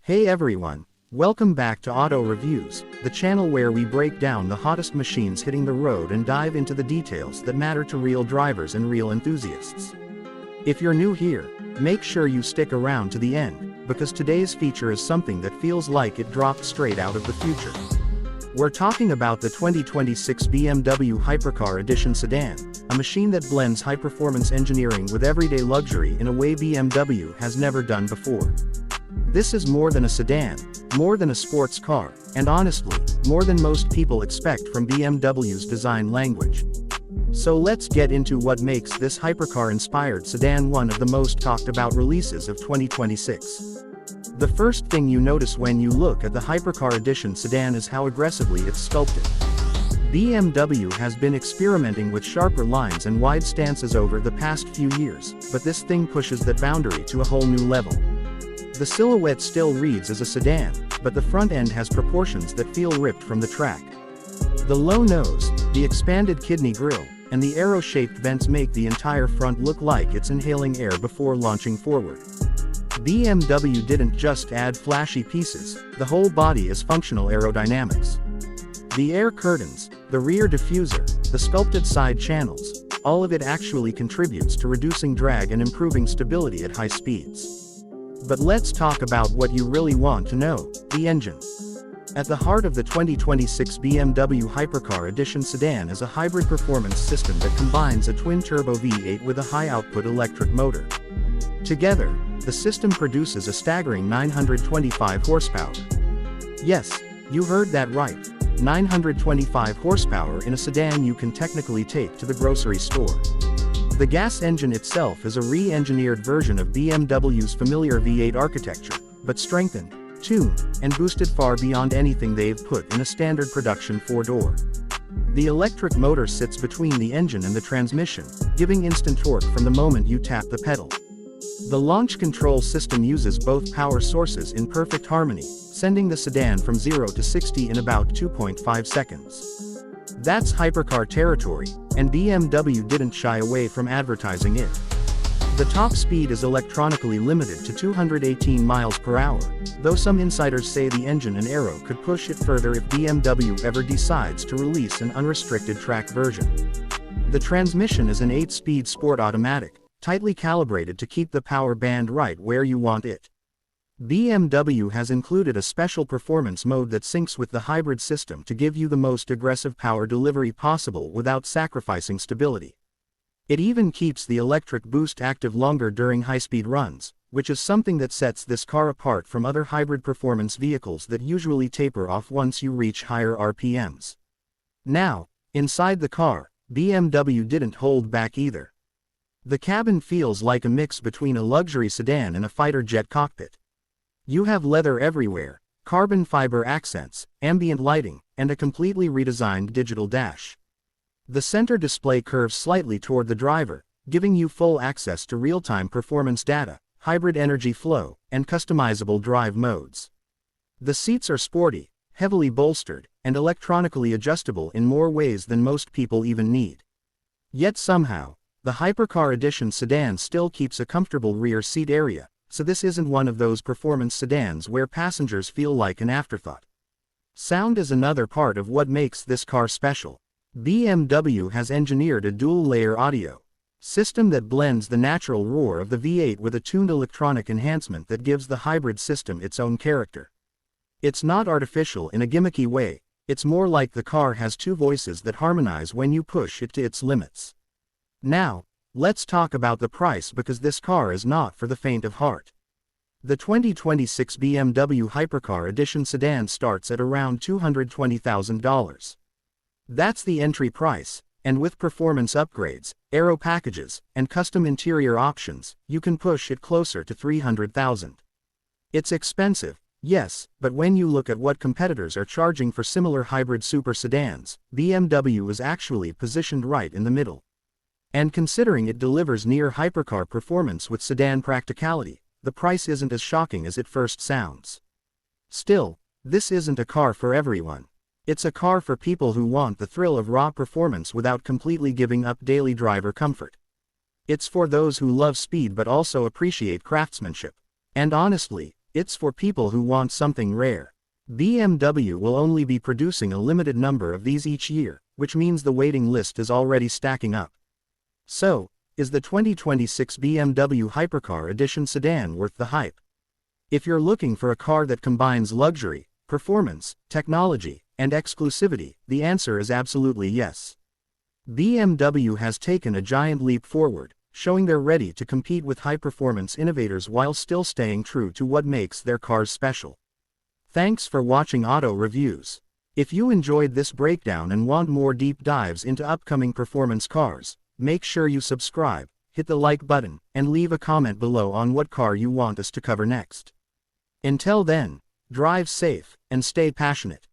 Hey everyone, welcome back to Auto Reviews, the channel where we break down the hottest machines hitting the road and dive into the details that matter to real drivers and real enthusiasts. If you're new here, make sure you stick around to the end, because today's feature is something that feels like it dropped straight out of the future. We're talking about the 2026 BMW Hypercar Edition sedan, a machine that blends high-performance engineering with everyday luxury in a way BMW has never done before. This is more than a sedan, more than a sports car, and honestly, more than most people expect from BMW's design language. So let's get into what makes this hypercar-inspired sedan one of the most talked-about releases of 2026. The first thing you notice when you look at the Hypercar Edition sedan is how aggressively it's sculpted. BMW has been experimenting with sharper lines and wide stances over the past few years, but this thing pushes that boundary to a whole new level. The silhouette still reads as a sedan, but the front end has proportions that feel ripped from the track. The low nose, the expanded kidney grille, and the arrow-shaped vents make the entire front look like it's inhaling air before launching forward. BMW didn't just add flashy pieces, the whole body is functional aerodynamics. The air curtains, the rear diffuser, the sculpted side channels, all of it actually contributes to reducing drag and improving stability at high speeds. But let's talk about what you really want to know, the engine. At the heart of the 2026 BMW Hypercar Edition sedan is a hybrid performance system that combines a twin-turbo V8 with a high-output electric motor. Together, the system produces a staggering 925 horsepower. Yes, you heard that right. 925 horsepower in a sedan you can technically take to the grocery store. The gas engine itself is a re-engineered version of BMW's familiar V8 architecture, but strengthened, tuned, and boosted far beyond anything they've put in a standard production four-door. The electric motor sits between the engine and the transmission, giving instant torque from the moment you tap the pedal. The launch control system uses both power sources in perfect harmony, sending the sedan from 0 to 60 in about 2.5 seconds. That's hypercar territory, and BMW didn't shy away from advertising it. The top speed is electronically limited to 218 miles per hour, though some insiders say the engine and aero could push it further if BMW ever decides to release an unrestricted track version. The transmission is an 8-speed sport automatic, tightly calibrated to keep the power band right where you want it. BMW has included a special performance mode that syncs with the hybrid system to give you the most aggressive power delivery possible without sacrificing stability. It even keeps the electric boost active longer during high-speed runs, which is something that sets this car apart from other hybrid performance vehicles that usually taper off once you reach higher RPMs. Now, inside the car, BMW didn't hold back either. The cabin feels like a mix between a luxury sedan and a fighter jet cockpit. You have leather everywhere, carbon fiber accents, ambient lighting, and a completely redesigned digital dash. The center display curves slightly toward the driver, giving you full access to real-time performance data, hybrid energy flow, and customizable drive modes. The seats are sporty, heavily bolstered, and electronically adjustable in more ways than most people even need. Yet somehow, the Hypercar Edition sedan still keeps a comfortable rear seat area, so this isn't one of those performance sedans where passengers feel like an afterthought. Sound is another part of what makes this car special. BMW has engineered a dual-layer audio system that blends the natural roar of the V8 with a tuned electronic enhancement that gives the hybrid system its own character. It's not artificial in a gimmicky way, it's more like the car has two voices that harmonize when you push it to its limits. Now, let's talk about the price because this car is not for the faint of heart. The 2026 BMW Hypercar Edition sedan starts at around $220,000. That's the entry price, and with performance upgrades, aero packages, and custom interior options, you can push it closer to $300,000. It's expensive, yes, but when you look at what competitors are charging for similar hybrid super sedans, BMW is actually positioned right in the middle. And considering it delivers near hypercar performance with sedan practicality, the price isn't as shocking as it first sounds. Still, this isn't a car for everyone. It's a car for people who want the thrill of raw performance without completely giving up daily driver comfort. It's for those who love speed but also appreciate craftsmanship. And honestly, It's for people who want something rare. BMW will only be producing a limited number of these each year, which means the waiting list is already stacking up. So, is the 2026 BMW Hypercar Edition sedan worth the hype? If you're looking for a car that combines luxury, performance, technology, and exclusivity, the answer is absolutely yes. BMW has taken a giant leap forward, showing they're ready to compete with high-performance innovators while still staying true to what makes their cars special. Thanks for watching Auto Reviews. If you enjoyed this breakdown and want more deep dives into upcoming performance cars, make sure you subscribe, hit the like button, and leave a comment below on what car you want us to cover next. Until then, drive safe and stay passionate.